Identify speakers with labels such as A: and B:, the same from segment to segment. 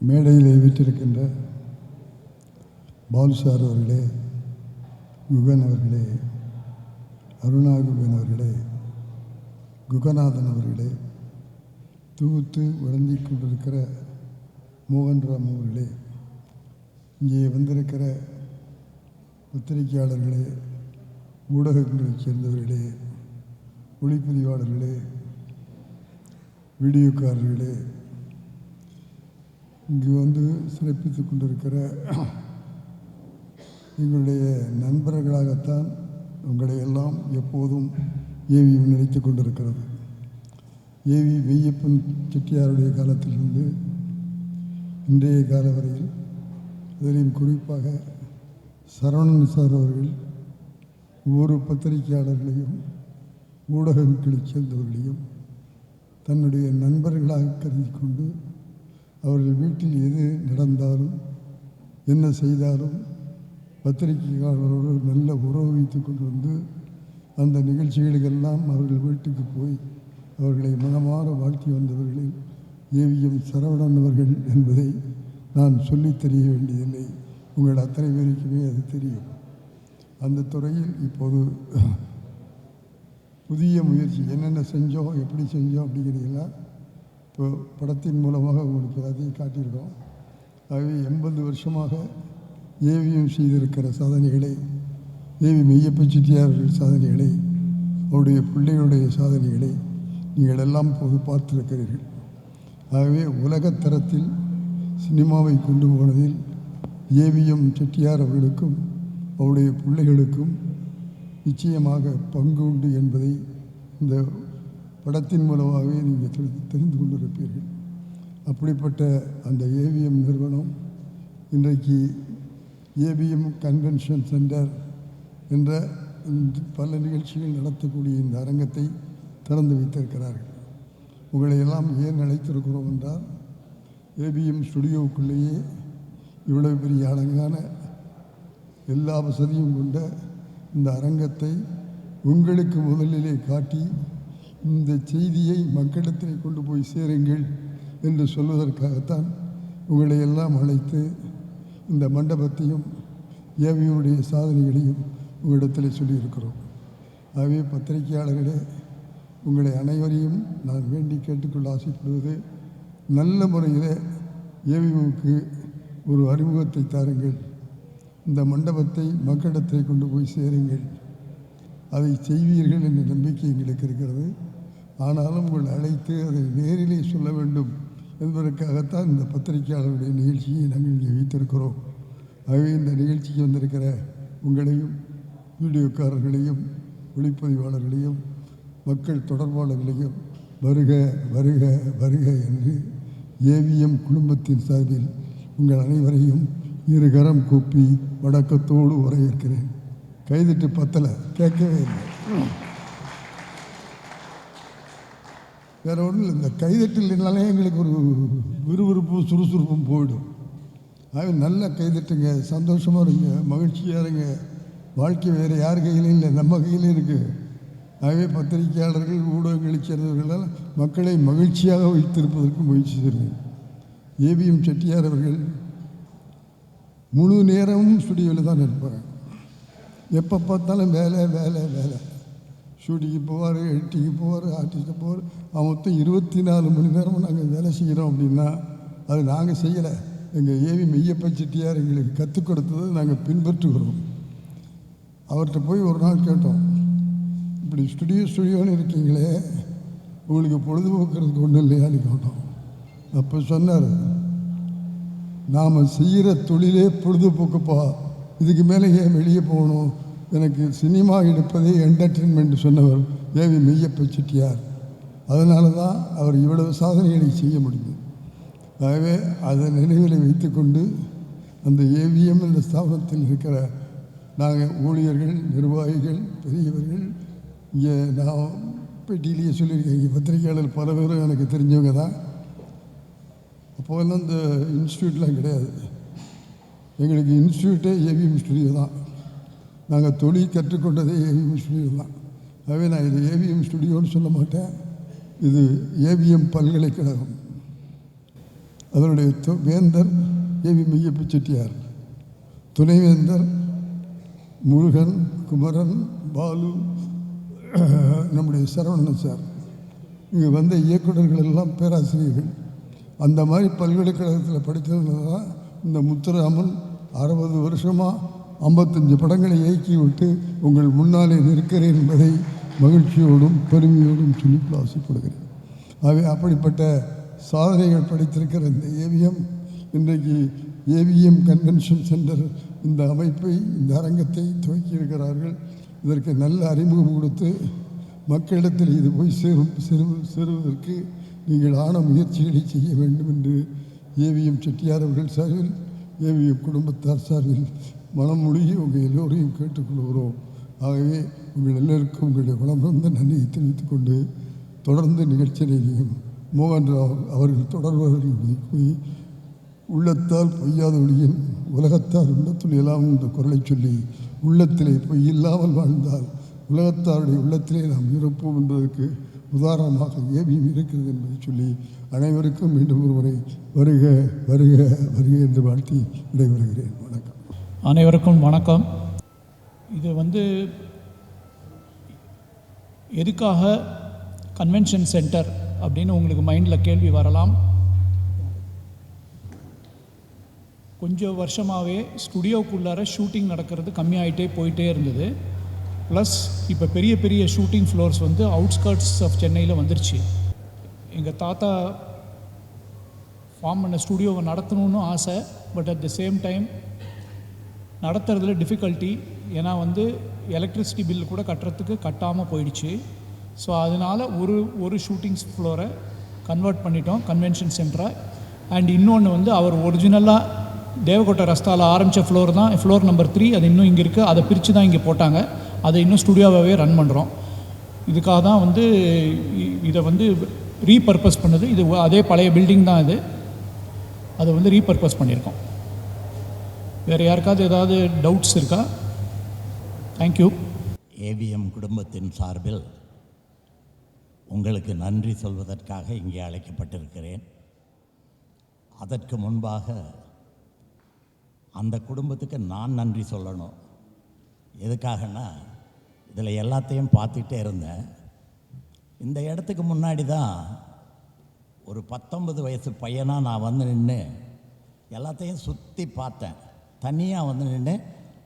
A: மேடையிலே வீற்றிருக்கின்ற பால்சார் அவர்களே, குகன் அவர்களே, அருணா குகன் அவர்களே, குகநாதன் அவர்களே, தொகுத்து வழங்கி கொண்டிருக்கிற மோகன்ராம் அவர்களே, இங்கே வந்திருக்கிற பத்திரிகையாளர்களே, ஊடகங்களைச் சேர்ந்தவர்களே, ஒளிப்பதிவாளர்களே, வீடியோக்காரர்களே, இங்கு வந்து சிறப்பித்துக் கொண்டிருக்கிற எங்களுடைய நண்பர்களாகத்தான் உங்களை எல்லாம் எப்போதும் ஏவி நினைத்து கொண்டிருக்கிறது. ஏவி மெய்யப்பன் செட்டியாருடைய காலத்திலிருந்து இன்றைய கால வரையில், அதிலும் குறிப்பாக சரவணன் சார் அவர்கள் ஒவ்வொரு பத்திரிகையாளர்களையும் ஊடகங்களைச் சேர்ந்தவர்களையும் தன்னுடைய நண்பர்களாக கருதி கொண்டு அவர்கள் வீட்டில் எது நடந்தாலும் என்ன செய்தாலும் பத்திரிகையாளரோடு நல்ல உறவு வைத்து கொண்டு வந்து அந்த நிகழ்ச்சிகளுக்கெல்லாம் அவர்கள் வீட்டுக்கு போய் அவர்களை மனமாற வாழ்த்தி வந்தவர்களில் ஏவிஎம் சரவணன் அவர்கள் என்பதை நான் சொல்லித் தெரிய வேண்டியதில்லை. உங்கள் அத்தனை பேருக்குமே அது தெரியும். அந்த துறையில் இப்போது புதிய முயற்சி என்னென்ன செஞ்சோம், எப்படி செஞ்சோம் அப்படிங்கிறதெல்லாம் இப்போ படத்தின் மூலமாக உங்களுக்கு எல்லாத்தையும் காட்டியிருக்கோம். ஆகவே 80 வருஷமாக ஏவிஎம் செய்திருக்கிற சாதனைகளை, ஏவி மெய்யப்ப செட்டியார்கள் சாதனைகளை, அவருடைய பிள்ளைகளுடைய சாதனைகளை நீங்கள் எல்லாம் இப்போது பார்த்திருக்கிறீர்கள். ஆகவே உலகத்தரத்தில் சினிமாவை கொண்டு போனதில் ஏவிஎம் செட்டியார் அவர்களுக்கும் அவருடைய பிள்ளைகளுக்கும் நிச்சயமாக பங்கு உண்டு என்பதை இந்த படத்தின் மூலமாகவே நீங்கள் தெரிந்து கொண்டிருப்பீர்கள். அப்படிப்பட்ட அந்த ஏவிஎம் நிறுவனம் இன்றைக்கு ஏவிஎம் கன்வென்ஷன் சென்டர் என்ற பல நிகழ்ச்சிகள் நடத்தக்கூடிய இந்த அரங்கத்தை திறந்து வைத்திருக்கிறார்கள். உங்களை எல்லாம் ஏன் அழைத்திருக்கிறோம் என்றால், ஏவிஎம் ஸ்டுடியோவுக்குள்ளேயே இவ்வளவு பெரிய அழகான எல்லா வசதியும் கொண்ட இந்த அரங்கத்தை உங்களுக்கு முதலிலே காட்டி இந்த செய்தியை மக்களிடத்தில் கொண்டு போய் சேருங்கள் என்று சொல்வதற்காகத்தான் உங்களை எல்லாம் அழைத்து இந்த மண்டபத்தையும் ஏவியுடைய சாதனைகளையும் உங்களிடத்தில் சொல்லியிருக்கிறோம். ஆகவே பத்திரிகையாளர்களே, உங்களை அனைவரையும் நான் வேண்டி கேட்டுக்கொள்ள ஆசைப்படுவது, நல்ல முறையில் ஏவிஎம்முக்கு ஒரு அறிமுகத்தை தாருங்கள், இந்த மண்டபத்தை மக்களிடத்தில் கொண்டு போய் சேருங்கள், அதை செய்வீர்கள் என்ற நம்பிக்கை எங்களுக்கு இருக்கிறது. ஆனாலும் உங்களை அழைத்து அதை நேரிலே சொல்ல வேண்டும் என்பதற்காகத்தான் இந்த பத்திரிகையாளருடைய நிகழ்ச்சியை நாங்கள் இங்கே வைத்திருக்கிறோம். ஆகவே இந்த நிகழ்ச்சிக்கு வந்திருக்கிற உங்களையும், வீடியோக்காரர்களையும், ஒளிப்பதிவாளர்களையும், மக்கள் தொடர்பாளர்களையும் வருக வருக வருக என்று ஏவிஎம் குடும்பத்தின் சார்பில் உங்கள் அனைவரையும் இருகரம் கூப்பி வணக்கத்தோடு வரவேற்கிறேன். கைதிட்டு பத்தலை, கேட்கவே இல்லை. வேறு ஒன்றும் இல்லை, இந்த கைதட்டல்னாலே எங்களுக்கு ஒரு விறுவிறுப்பும் சுறுசுறுப்பும் போயிடும். ஆகவே நல்ல கைதட்டுங்க, சந்தோஷமாக இருங்க, மகிழ்ச்சியாக இருங்க. வாழ்க்கை வேறு யார் கையிலும் இல்லை, நம்ம கையிலும் இருக்குது. ஆகவே பத்திரிகையாளர்கள், ஊடகங்களை சேர்ந்தவர்களால் மக்களை மகிழ்ச்சியாக வைத்திருப்பதற்கு முயற்சி செய்கிறேன். ஏவிஎம் செட்டியார் அவர்கள் முழு நேரமும் ஸ்டுடியோவில் தான் இருப்பாங்க. எப்போ பார்த்தாலும் வேலை வேலை வேலை. ஷூட்டிங்கு போவார், எடிட்டிங்கு போவார், ஆர்டிஸ்ட்டு போவார். மொத்தம் 24 மணி நேரமும் நாங்கள் வேலை செய்கிறோம் அப்படின்னா அது நாங்கள் செய்யலை. எங்கள் ஏவி மெய்யப்ப செட்டியார் எங்களுக்கு கற்றுக் கொடுத்தது நாங்கள் பின்பற்றுகிறோம். அவர்கிட்ட போய் ஒரு நாள் கேட்டோம், இப்படி ஸ்டுடியோன்னு இருக்கீங்களே, உங்களுக்கு பொழுதுபோக்குறதுக்கு ஒன்றும் இல்லையான்னு கேட்டோம். அப்போ சொன்னார், நாம் செய்கிற தொழிலே பொழுதுபோக்குப்பா, இதுக்கு மேலே ஏன் வெளியே போகணும், எனக்கு சினிமா எடுப்பதே என்டர்டெயின்மெண்ட் சொன்னவர் ஏவி மெய்யப்ப செட்டியார். அதனால தான் அவர் இவ்வளவு சாதனைகளை செய்ய முடியும். ஆகவே அதை நினைவில் வைத்துக்கொண்டு அந்த ஏவிஎம் என்ற ஸ்தாபனத்தில் இருக்கிற நாங்கள் ஊழியர்கள், நிர்வாகிகள், பெரியவர்கள், இங்கே நான் பேட்டியிலேயே சொல்லியிருக்கேன், இங்கே பத்திரிகையாளர் பல பேரும் எனக்கு தெரிஞ்சவங்க தான். அப்போதெல்லாம் இந்த இன்ஸ்டியூட்லாம் கிடையாது. எங்களுக்கு இன்ஸ்டியூட்டே ஏவிஎம் ஸ்டுடியோ தான். நாங்கள் தொழில் கற்றுக்கொண்டதே ஏவிஎம் ஸ்டுடியோ தான். ஆகவே நான் இது ஏவிஎம் ஸ்டுடியோன்னு சொல்ல மாட்டேன், இது ஏவிஎம் பல்கலைக்கழகம். அதனுடைய வேந்தர் ஏவி மெய்யப்ப செட்டியார், துணைவேந்தர் முருகன், குமரன், பாலு, நம்முடைய சரவணன் சார். இங்கே வந்த இயக்குநர்கள் எல்லாம் பேராசிரியர்கள். அந்த மாதிரி பல்கலைக்கழகத்தில் படித்ததுனால தான் இந்த முத்துராமன் 60 வருஷமாக 55 படங்களை இயக்கி விட்டு உங்கள் முன்னாலே நிற்கிறேன் என்பதை மகிழ்ச்சியோடும் பெருமையோடும் சொல்லி ஆசைப்படுகிறேன். ஆகவே அப்படிப்பட்ட சாதனைகள் படைத்திருக்கிற இந்த ஏவிஎம் இன்றைக்கு ஏவிஎம் கன்வென்ஷன் சென்டர் இந்த அமைப்பை, இந்த அரங்கத்தை துவக்கியிருக்கிறார்கள். இதற்கு நல்ல அறிமுகம் கொடுத்து மக்களிடத்தில் இது போய் சேருவதற்கு நீங்கள் ஆன முயற்சிகளை செய்ய வேண்டும் என்று ஏவிஎம் செட்டியார் அவர்கள் சார்பில், ஏவிஎம் குடும்பத்தார் சார்பில் மனம் முழுகி உங்கள் எல்லோரையும் கேட்டுக்கொள்கிறோம். ஆகவே உங்கள் எல்லோருக்கும் உங்களுடைய குணமிருந்த நன்றியை தெரிவித்துக் கொண்டு தொடர்ந்து நிகழ்ச்சியிலேயும் மோகன்ராவ் அவர்கள் தொடர்பவர்கள் போய் உள்ளத்தால் பொய்யாத ஒளியின் உலகத்தார் உள்ளத்துள் எல்லாம் என்ற குரலை சொல்லி உள்ளத்திலே பொய் இல்லாமல் வாழ்ந்தால் உலகத்தாருடைய உள்ளத்திலே நாம் இருப்போம் என்பதற்கு உதாரணமாக ஏவிஎம் இருக்கிறது என்பதை சொல்லி அனைவருக்கும் மீண்டும் ஒரு முறை வருக வருக வருக என்று வாழ்த்தி விடைபெறுகிறேன். வணக்கம்.
B: அனைவருக்கும் வணக்கம். இது எதுக்காக கன்வென்ஷன் சென்டர் அப்படின்னு உங்களுக்கு மைண்டில் கேள்வி வரலாம். கொஞ்சம் வருஷமாகவே ஸ்டுடியோக்குள்ளார ஷூட்டிங் நடக்கிறது கம்மியாகிட்டே போயிட்டே இருந்தது. ப்ளஸ் இப்போ பெரிய பெரிய ஷூட்டிங் ஃப்ளோர்ஸ் அவுட்ஸ்கர்ட்ஸ் ஆஃப் சென்னையில் வந்துருச்சு. எங்கள் தாத்தா ஃபார்ம் பண்ண ஸ்டுடியோவை நடத்தணும்னு ஆசை. But at the same time நடத்துறதுல டிஃபிகல்ட்டி. ஏன்னா எலக்ட்ரிசிட்டி பில் கூட கட்டாமல் போயிடுச்சு. ஸோ அதனால் ஒரு ஷூட்டிங் ஃப்ளோரை கன்வெர்ட் பண்ணிட்டோம் கன்வென்ஷன் சென்டரை. அண்ட் இன்னொன்று அவர் ஒரிஜினலாக தேவக்கோட்டை ரஸ்தாவில் ஆரம்பித்த ஃப்ளோர் தான் ஃப்ளோர் நம்பர் 3. அது இன்னும் இங்கே இருக்குது. அதை பிரித்து தான் இங்கே போட்டாங்க. அதை இன்னும் ஸ்டுடியோவாகவே ரன் பண்ணுறோம். இதுக்காக தான் இதை ரீபர்பஸ் பண்ணுது. இது அதே பழைய பில்டிங் தான். அதை ரீபர்பஸ் பண்ணியிருக்கோம். வேறு யாருக்காவது ஏதாவது டவுட்ஸ் இருக்கா? தேங்க்யூ.
C: ஏவிஎம் குடும்பத்தின் சார்பில் உங்களுக்கு நன்றி சொல்வதற்காக இங்கே அழைக்கப்பட்டிருக்கிறேன். அதற்கு முன்பாக அந்த குடும்பத்துக்கு நான் நன்றி சொல்லணும். எதுக்காகனா, இதில் எல்லாத்தையும் பார்த்துக்கிட்டே இருந்தேன். இந்த இடத்துக்கு முன்னாடி தான் ஒரு 19 வயசு பையனாக நான் நின்று எல்லாத்தையும் சுற்றி பார்த்தேன். தனியாக நின்று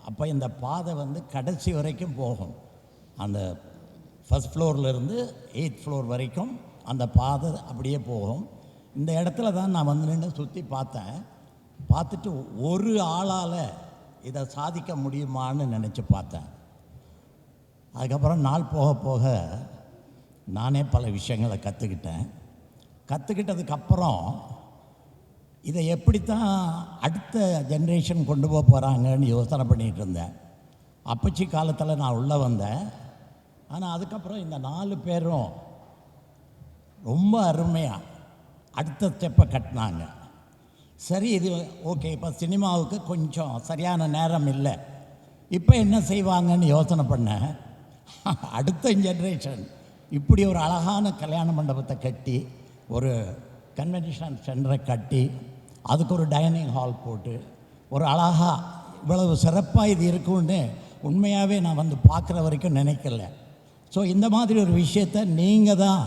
C: அப்போ இந்த பாதை கடைசி வரைக்கும் போகும். அந்த ஃபஸ்ட் ஃப்ளோர்லேருந்து 8th ஃப்ளோர் வரைக்கும் அந்த பாதை அப்படியே போகும். இந்த இடத்துல தான் நான் நின்று சுற்றி பார்த்தேன். பார்த்துட்டு ஒரு ஆளால் இதை சாதிக்க முடியுமான்னு நினச்சி பார்த்தேன். அதுக்கப்புறம் நாள் போக போக நானே பல விஷயங்களை கற்றுக்கிட்டதுக்கப்புறம் இதை எப்படித்தான் அடுத்த ஜென்ரேஷன் கொண்டு போகிறாங்கன்னு யோசனை பண்ணிகிட்டு இருந்தேன். அப்பச்சி காலத்தில் நான் உள்ளே வந்தேன். ஆனால் அதுக்கப்புறம் இந்த 4 பேரும் ரொம்ப அருமையாக அடுத்த ஸ்டெப்பை கட்டினாங்க. சரி, இது ஓகே. இப்போ சினிமாவுக்கு கொஞ்சம் சரியான நேரம் இல்லை. இப்போ என்ன செய்வாங்கன்னு யோசனை பண்ணேன். அடுத்த ஜென்ரேஷன் இப்படி ஒரு அழகான கல்யாண மண்டபத்தை கட்டி, ஒரு கன்வென்ஷன் சென்டரை கட்டி, அதுக்கு ஒரு டைனிங் ஹால் போட்டு, ஒரு அழகாக இவ்வளவு சிறப்பாக இது இருக்குன்னு உண்மையாகவே நான் பார்க்குற வரைக்கும் நினைக்கல. ஸோ இந்த மாதிரி ஒரு விஷயத்தை நீங்கள் தான்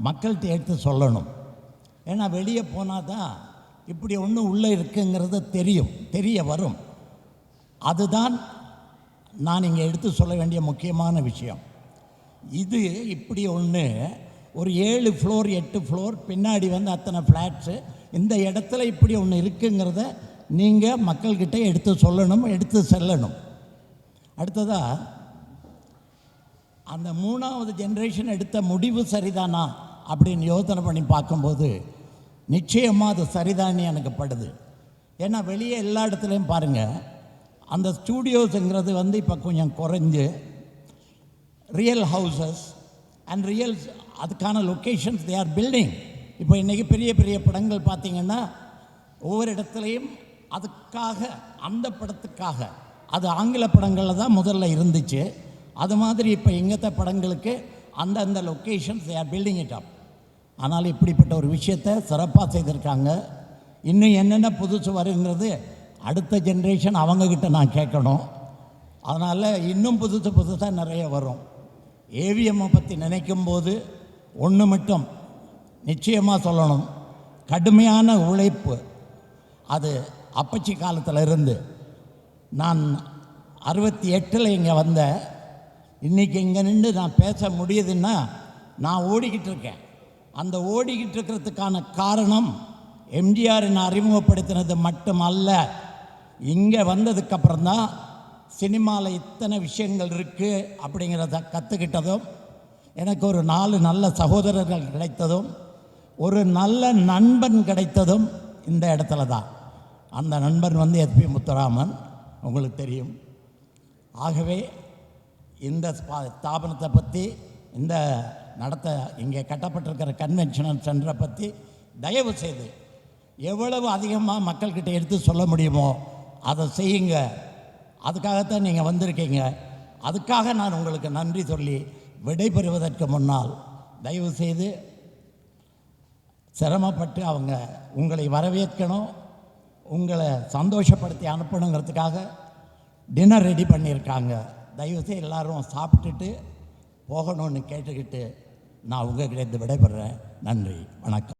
C: மக்கள்கிட்ட எடுத்து சொல்லணும். ஏன்னா வெளியே போனால் தான் இப்படி ஒன்று உள்ளே இருக்குங்கிறது தெரிய வரும். அதுதான் நான் இங்கே எடுத்து சொல்ல வேண்டிய முக்கியமான விஷயம். இது இப்படி ஒன்று ஒரு 7 ஃப்ளோர் 8 ஃப்ளோர் பின்னாடி அத்தனை ஃப்ளாட்ஸு, இந்த இடத்துல இப்படி ஒன்று இருக்குங்கிறத நீங்கள் மக்கள்கிட்ட எடுத்து சொல்லணும், எடுத்து செல்லணும். அடுத்ததாக அந்த 3வது ஜென்ரேஷன் எடுத்த முடிவு சரிதானா அப்படின்னு யோசனை பண்ணி பார்க்கும்போது நிச்சயமாக அது சரிதானே எனக்கு படுது. ஏன்னா வெளியே எல்லா இடத்துலையும் பாருங்கள், அந்த ஸ்டூடியோஸுங்கிறது இப்போ கொஞ்சம் குறைஞ்சு ரியல் ஹவுசஸ் அண்ட் ரியல் அதுக்கான லொக்கேஷன்ஸ் தே ஆர் பில்டிங். இப்போ இன்றைக்கி பெரிய பெரிய படங்கள் பார்த்திங்கன்னா ஒவ்வொரு இடத்துலையும் அதுக்காக, அந்த படத்துக்காக, அது ஆங்கில படங்களில் தான் முதல்ல இருந்துச்சு. அது மாதிரி இப்போ எங்கத்த படங்களுக்கு அந்தந்த locations they are building it up. ஆனால் இப்படிப்பட்ட ஒரு விஷயத்தை சிறப்பாக செய்திருக்காங்க. இன்னும் என்னென்ன புதுசு வருங்கிறது அடுத்த ஜென்ரேஷன் அவங்கக்கிட்ட நான் கேட்கணும். அதனால் இன்னும் புதுசாக நிறைய வரும். ஏவிஎம்மை பற்றி நினைக்கும்போது ஒன்று மட்டும் நிச்சயமாக சொல்லணும், கடுமையான உழைப்பு. அது அப்பச்சி காலத்தில் இருந்து நான் 68 இங்கே வந்தேன். இன்றைக்கி இங்கே நின்று நான் பேச முடியுதுன்னா நான் ஓடிக்கிட்டு இருக்கேன். அந்த ஓடிக்கிட்டு இருக்கிறதுக்கான காரணம் எம்ஜிஆரின் அறிமுகப்படுத்தினது மட்டுமல்ல, இங்கே வந்ததுக்கப்புறம் தான் சினிமாவில் இத்தனை விஷயங்கள் இருக்குது அப்படிங்கிறத கற்றுக்கிட்டதும், எனக்கு ஒரு 4 நல்ல சகோதரர்கள் கிடைத்ததும், ஒரு நல்ல நண்பன் கிடைத்ததும் இந்த இடத்துல தான். அந்த நண்பன் வந்து எஸ்பி முத்துராமன், உங்களுக்கு தெரியும். ஆகவே இந்த ஸ்தாபனத்தை பற்றி, இந்த இங்கே கட்டப்பட்டிருக்கிற கன்வென்ஷனல் சென்டரை பற்றி தயவு செய்து எவ்வளவு அதிகமாக மக்கள்கிட்ட எடுத்து சொல்ல முடியுமோ அதை செய்யுங்க. அதுக்காகத்தான் நீங்கள் வந்திருக்கீங்க. அதுக்காக நான் உங்களுக்கு நன்றி சொல்லி விடைபெறுவதற்கு முன்னால் தயவு செய்து சிரமப்பட்டு அவங்க உங்களை வரவேற்கணும், உங்களை சந்தோஷப்படுத்தி அனுப்பணுங்கிறதுக்காக டின்னர் ரெடி பண்ணியிருக்காங்க. தயவுசெய்து எல்லோரும் சாப்பிட்டுட்டு போகணும்னு கேட்டுக்கிட்டு நான் உங்கள்கிட்ட விடைபெறுறேன். நன்றி, வணக்கம்.